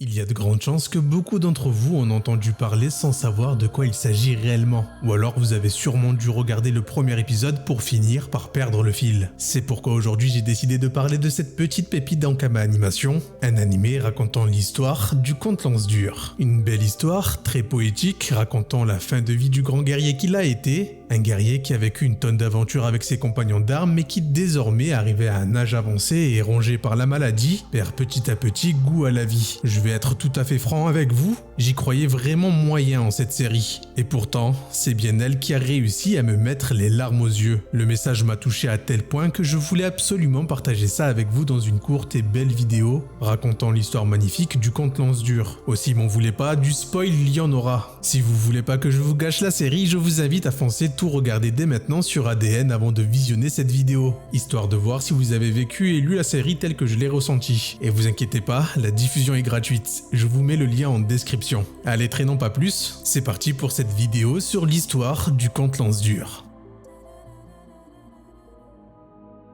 Il y a de grandes chances que beaucoup d'entre vous en ont entendu parler sans savoir de quoi il s'agit réellement. Ou alors vous avez sûrement dû regarder le premier épisode pour finir par perdre le fil. C'est pourquoi aujourd'hui j'ai décidé de parler de cette petite pépite d'Ankama Animation, un animé racontant l'histoire du conte Lance-Dur. Une belle histoire, très poétique, racontant la fin de vie du grand guerrier qu'il a été, un guerrier qui a vécu une tonne d'aventures avec ses compagnons d'armes mais qui désormais, arrivé à un âge avancé et rongé par la maladie, perd petit à petit goût à la vie. Je vais être tout à fait franc avec vous, j'y croyais vraiment moyen en cette série. Et pourtant, c'est bien elle qui a réussi à me mettre les larmes aux yeux. Le message m'a touché à tel point que je voulais absolument partager ça avec vous dans une courte et belle vidéo racontant l'histoire magnifique du conte Lance-Dur. Aussi m'en voulez pas, du spoil il y en aura. Si vous voulez pas que je vous gâche la série, je vous invite à foncer tout regarder dès maintenant sur ADN avant de visionner cette vidéo, histoire de voir si vous avez vécu et lu la série telle que je l'ai ressentie. Et vous inquiétez pas, la diffusion est gratuite, je vous mets le lien en description. Allez, traînons pas plus, c'est parti pour cette vidéo sur l'histoire du conte Lance-Dur.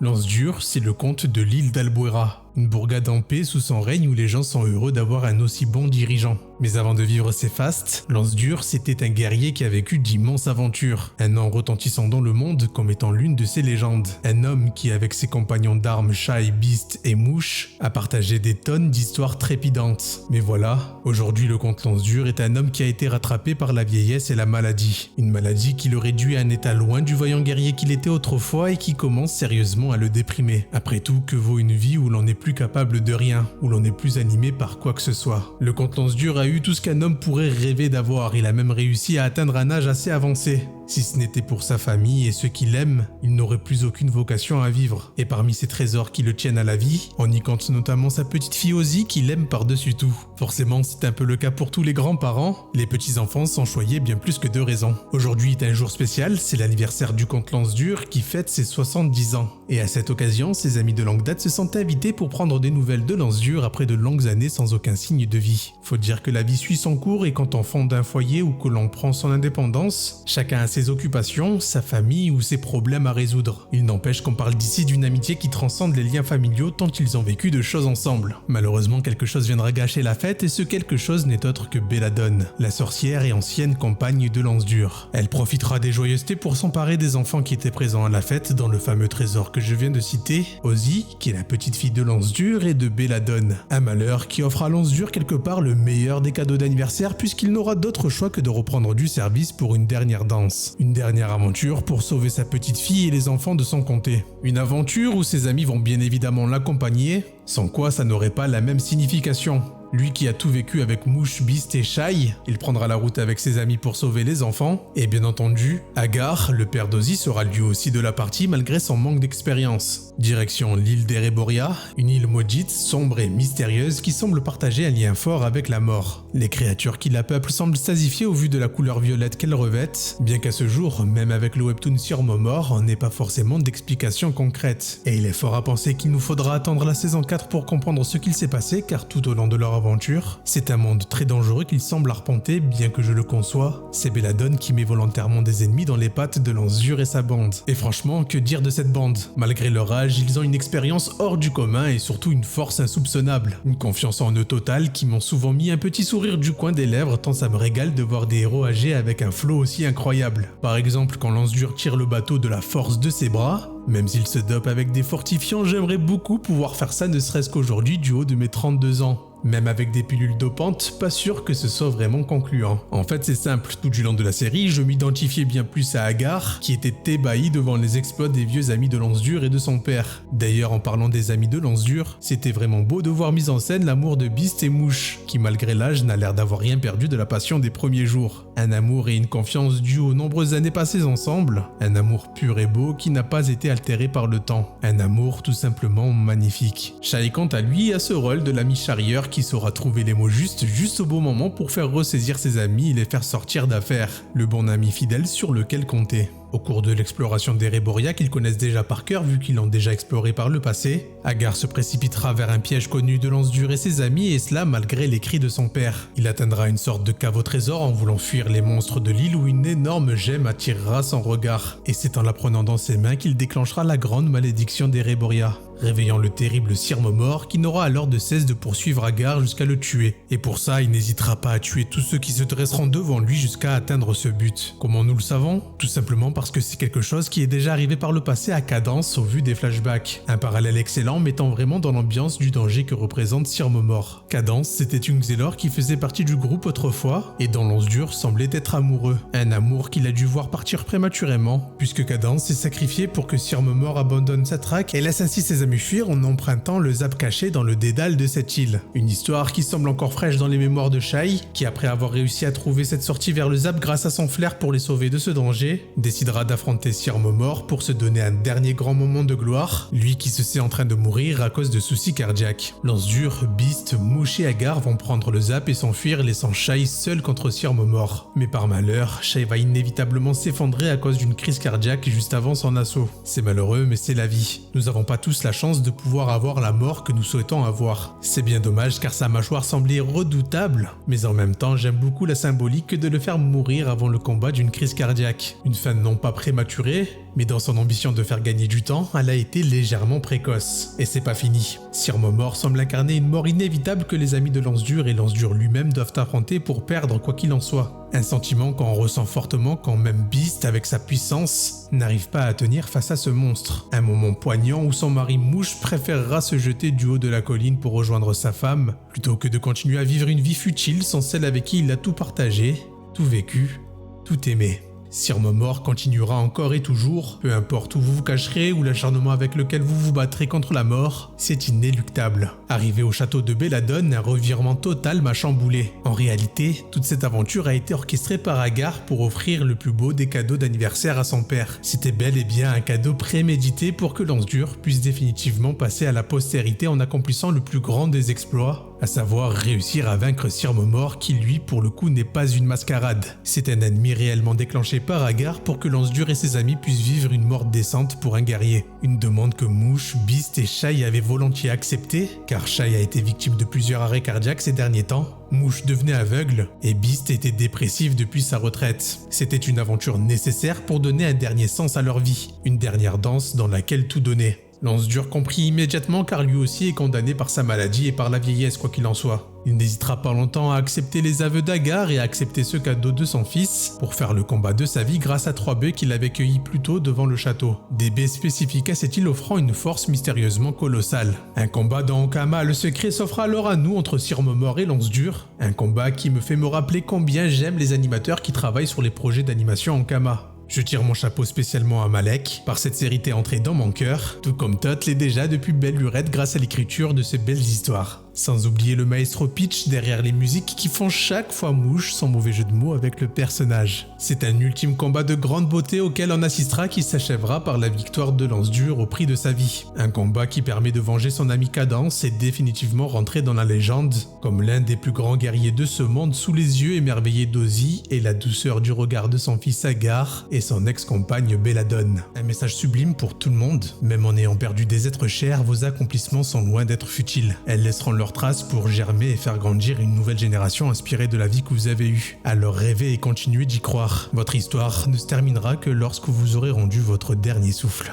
Lance-Dur, c'est le comte de l'île d'Albuera, une bourgade en paix sous son règne où les gens sont heureux d'avoir un aussi bon dirigeant. Mais avant de vivre ses fastes, Lance-Dur, c'était un guerrier qui a vécu d'immenses aventures, un nom retentissant dans le monde comme étant l'une de ses légendes. Un homme qui, avec ses compagnons d'armes Shai, Beast et Mouche, a partagé des tonnes d'histoires trépidantes. Mais voilà, aujourd'hui le comte Lance-Dur est un homme qui a été rattrapé par la vieillesse et la maladie. Une maladie qui le réduit à un état loin du vaillant guerrier qu'il était autrefois et qui commence sérieusement à le déprimer. Après tout, que vaut une vie où l'on n'est plus capable de rien, où l'on n'est plus animé par quoi que ce soit. Le comte Lance-Dur a eu tout ce qu'un homme pourrait rêver d'avoir, il a même réussi à atteindre un âge assez avancé. Si ce n'était pour sa famille et ceux qu'il aime, il n'aurait plus aucune vocation à vivre. Et parmi ces trésors qui le tiennent à la vie, on y compte notamment sa petite fille Ozzy qu'il aime par-dessus tout. Forcément, c'est un peu le cas pour tous les grands-parents, les petits-enfants sont choyés bien plus que de raison. Aujourd'hui est un jour spécial, c'est l'anniversaire du comte Lance-Dur qui fête ses 70 ans. Et à cette occasion, ses amis de longue date se sont invités pour prendre des nouvelles de Lance-Dur après de longues années sans aucun signe de vie. Faut dire que la vie suit son cours et quand on fonde un foyer ou que l'on prend son indépendance, chacun a ses occupations, sa famille ou ses problèmes à résoudre. Il n'empêche qu'on parle d'ici d'une amitié qui transcende les liens familiaux tant ils ont vécu de choses ensemble. Malheureusement, quelque chose viendra gâcher la fête et ce quelque chose n'est autre que Belladone, la sorcière et ancienne compagne de Lance-Dur. Elle profitera des joyeusetés pour s'emparer des enfants qui étaient présents à la fête dans le fameux trésor que je viens de citer, Ozzy, qui est la petite fille de Lance-Dur, et de Belladone. Un malheur qui offre à Lance-Dur quelque part le meilleur des cadeaux d'anniversaire puisqu'il n'aura d'autre choix que de reprendre du service pour une dernière danse. Une dernière aventure pour sauver sa petite fille et les enfants de son comté. Une aventure où ses amis vont bien évidemment l'accompagner, sans quoi ça n'aurait pas la même signification. Lui qui a tout vécu avec Mouche, Beast et Shai, il prendra la route avec ses amis pour sauver les enfants. Et bien entendu, Agar, le père d'Ozzy, sera lui aussi de la partie malgré son manque d'expérience. Direction l'île d'Ereboria, une île maudite, sombre et mystérieuse qui semble partager un lien fort avec la mort. Les créatures qui la peuplent semblent stasifier au vu de la couleur violette qu'elles revêtent, bien qu'à ce jour, même avec le webtoon sur Momor, on n'ait pas forcément d'explication concrète. Et il est fort à penser qu'il nous faudra attendre la saison 4 pour comprendre ce qu'il s'est passé, car tout au long de leur aventure, c'est un monde très dangereux qu'ils semblent arpenter, bien que je le conçois. C'est Belladone qui met volontairement des ennemis dans les pattes de Lance-Dur et sa bande. Et franchement, que dire de cette bande? Malgré leur âge, ils ont une expérience hors du commun et surtout une force insoupçonnable. Une confiance en eux totale qui m'ont souvent mis un petit sourire du coin des lèvres tant ça me régale de voir des héros âgés avec un flow aussi incroyable. Par exemple, quand Lance-Dur tire le bateau de la force de ses bras, même s'il se dope avec des fortifiants, j'aimerais beaucoup pouvoir faire ça ne serait-ce qu'aujourd'hui du haut de mes 32 ans. Même avec des pilules dopantes, pas sûr que ce soit vraiment concluant. En fait, c'est simple, tout du long de la série, je m'identifiais bien plus à Agar, qui était ébahi devant les exploits des vieux amis de Lance-Dur et de son père. D'ailleurs, en parlant des amis de Lance-Dur, c'était vraiment beau de voir mis en scène l'amour de Beast et Mouche, qui malgré l'âge n'a l'air d'avoir rien perdu de la passion des premiers jours. Un amour et une confiance dus aux nombreuses années passées ensemble, un amour pur et beau qui n'a pas été altéré par le temps. Un amour tout simplement magnifique. Shai quant à lui a ce rôle de l'ami charrieur qui saura trouver les mots juste au bon moment pour faire ressaisir ses amis et les faire sortir d'affaire. Le bon ami fidèle sur lequel compter. Au cours de l'exploration d'Ereboria qu'ils connaissent déjà par cœur vu qu'ils l'ont déjà exploré par le passé, Agar se précipitera vers un piège connu de Lance-Dur et ses amis et cela malgré les cris de son père. Il atteindra une sorte de cave au trésor en voulant fuir les monstres de l'île où une énorme gemme attirera son regard. Et c'est en la prenant dans ses mains qu'il déclenchera la grande malédiction d'Ereboria. réveillant le terrible Sir Momor qui n'aura alors de cesse de poursuivre Agar jusqu'à le tuer. Et pour ça, il n'hésitera pas à tuer tous ceux qui se dresseront devant lui jusqu'à atteindre ce but. Comment nous le savons? Tout simplement parce que c'est quelque chose qui est déjà arrivé par le passé à Cadance au vu des flashbacks. Un parallèle excellent mettant vraiment dans l'ambiance du danger que représente Sir Momor. Cadance, c'était une Xelor qui faisait partie du groupe autrefois et dont l'Once-Dure semblait être amoureux. Un amour qu'il a dû voir partir prématurément, puisque Cadance s'est sacrifié pour que Sir Momor abandonne sa traque et laisse ainsi ses amis fuir en empruntant le zap caché dans le dédale de cette île. Une histoire qui semble encore fraîche dans les mémoires de Shai, qui après avoir réussi à trouver cette sortie vers le zap grâce à son flair pour les sauver de ce danger, décidera d'affronter Sir Momor pour se donner un dernier grand moment de gloire, lui qui se sait en train de mourir à cause de soucis cardiaques. Lance-Dure, Beast, Mouche et Agar vont prendre le zap et s'enfuir, laissant Shai seul contre Sir Momor. Mais par malheur, Shai va inévitablement s'effondrer à cause d'une crise cardiaque juste avant son assaut. C'est malheureux, mais c'est la vie. Nous n'avons pas tous la chance de pouvoir avoir la mort que nous souhaitons avoir. C'est bien dommage car sa mâchoire semblait redoutable, mais en même temps j'aime beaucoup la symbolique de le faire mourir avant le combat d'une crise cardiaque. Une fin non pas prématurée, mais dans son ambition de faire gagner du temps, elle a été légèrement précoce. Et c'est pas fini. Sir Momor semble incarner une mort inévitable que les amis de Lance-Dure et Lance-Dure lui-même doivent affronter pour perdre quoi qu'il en soit. Un sentiment qu'on ressent fortement quand même Beast, avec sa puissance, n'arrive pas à tenir face à ce monstre. Un moment poignant où son mari Mouche préférera se jeter du haut de la colline pour rejoindre sa femme, plutôt que de continuer à vivre une vie futile sans celle avec qui il a tout partagé, tout vécu, tout aimé. Sir Momor continuera encore et toujours, peu importe où vous vous cacherez ou l'acharnement avec lequel vous vous battrez contre la mort, c'est inéluctable. Arrivé au château de Belladone, un revirement total m'a chamboulé. En réalité, toute cette aventure a été orchestrée par Agar pour offrir le plus beau des cadeaux d'anniversaire à son père. C'était bel et bien un cadeau prémédité pour que Lance-Dure puisse définitivement passer à la postérité en accomplissant le plus grand des exploits, à savoir réussir à vaincre Sir Momor qui lui pour le coup n'est pas une mascarade. C'est un ennemi réellement déclenché par Agar pour que Lance-Dure et ses amis puissent vivre une mort décente pour un guerrier. Une demande que Mouche, Beast et Shai avaient volontiers acceptée, car Shai a été victime de plusieurs arrêts cardiaques ces derniers temps. Mouche devenait aveugle et Beast était dépressif depuis sa retraite. C'était une aventure nécessaire pour donner un dernier sens à leur vie, une dernière danse dans laquelle tout donnait. Lance-Dure comprit immédiatement car lui aussi est condamné par sa maladie et par la vieillesse quoi qu'il en soit. Il n'hésitera pas longtemps à accepter les aveux d'Agar et à accepter ce cadeau de son fils pour faire le combat de sa vie grâce à 3 baies qu'il avait cueillis plus tôt devant le château. Des baies spécifiques à cette île offrant une force mystérieusement colossale. Un combat dans Ankama le secret s'offre alors à nous entre Sir Momor et Lance-Dure. Un combat qui me fait me rappeler combien j'aime les animateurs qui travaillent sur les projets d'animation Ankama. Je tire mon chapeau spécialement à Malek, par cette série t'est entrée dans mon cœur, tout comme Todd l'est déjà depuis belle lurette grâce à l'écriture de ces belles histoires. Sans oublier le maestro Peach derrière les musiques qui font chaque fois mouche, sans mauvais jeu de mots avec le personnage. C'est un ultime combat de grande beauté auquel on assistera qui s'achèvera par la victoire de Lance-Dure au prix de sa vie. Un combat qui permet de venger son ami Cadance et définitivement rentrer dans la légende comme l'un des plus grands guerriers de ce monde sous les yeux émerveillés d'Ozzy et la douceur du regard de son fils Agar et son ex-compagne Belladone. Un message sublime pour tout le monde. Même en ayant perdu des êtres chers, vos accomplissements sont loin d'être futiles. Elles laisseront leurs traces pour germer et faire grandir une nouvelle génération inspirée de la vie que vous avez eue. Alors rêvez et continuez d'y croire. Votre histoire ne se terminera que lorsque vous aurez rendu votre dernier souffle.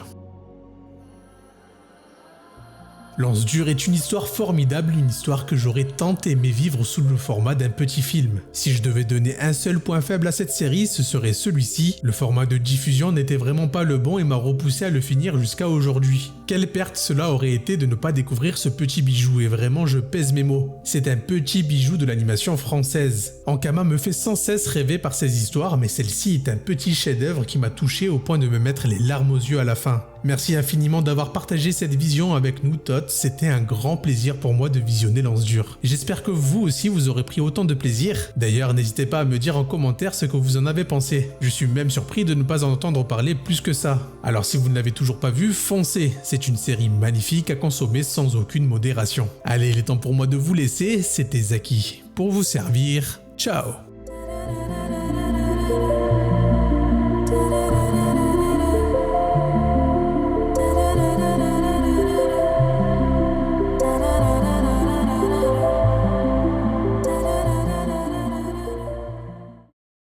Lance-Dure est une histoire formidable, une histoire que j'aurais tant aimé vivre sous le format d'un petit film. Si je devais donner un seul point faible à cette série, ce serait celui-ci. Le format de diffusion n'était vraiment pas le bon et m'a repoussé à le finir jusqu'à aujourd'hui. Quelle perte cela aurait été de ne pas découvrir ce petit bijou, et vraiment je pèse mes mots. C'est un petit bijou de l'animation française. Ankama me fait sans cesse rêver par ses histoires, mais celle-ci est un petit chef-d'œuvre qui m'a touché au point de me mettre les larmes aux yeux à la fin. Merci infiniment d'avoir partagé cette vision avec nous, Todd. C'était un grand plaisir pour moi de visionner Lance-Dure. J'espère que vous aussi vous aurez pris autant de plaisir. D'ailleurs, n'hésitez pas à me dire en commentaire ce que vous en avez pensé. Je suis même surpris de ne pas en entendre parler plus que ça. Alors si vous ne l'avez toujours pas vu, foncez. C'est une série magnifique à consommer sans aucune modération. Allez, il est temps pour moi de vous laisser. C'était Zaki. Pour vous servir, ciao.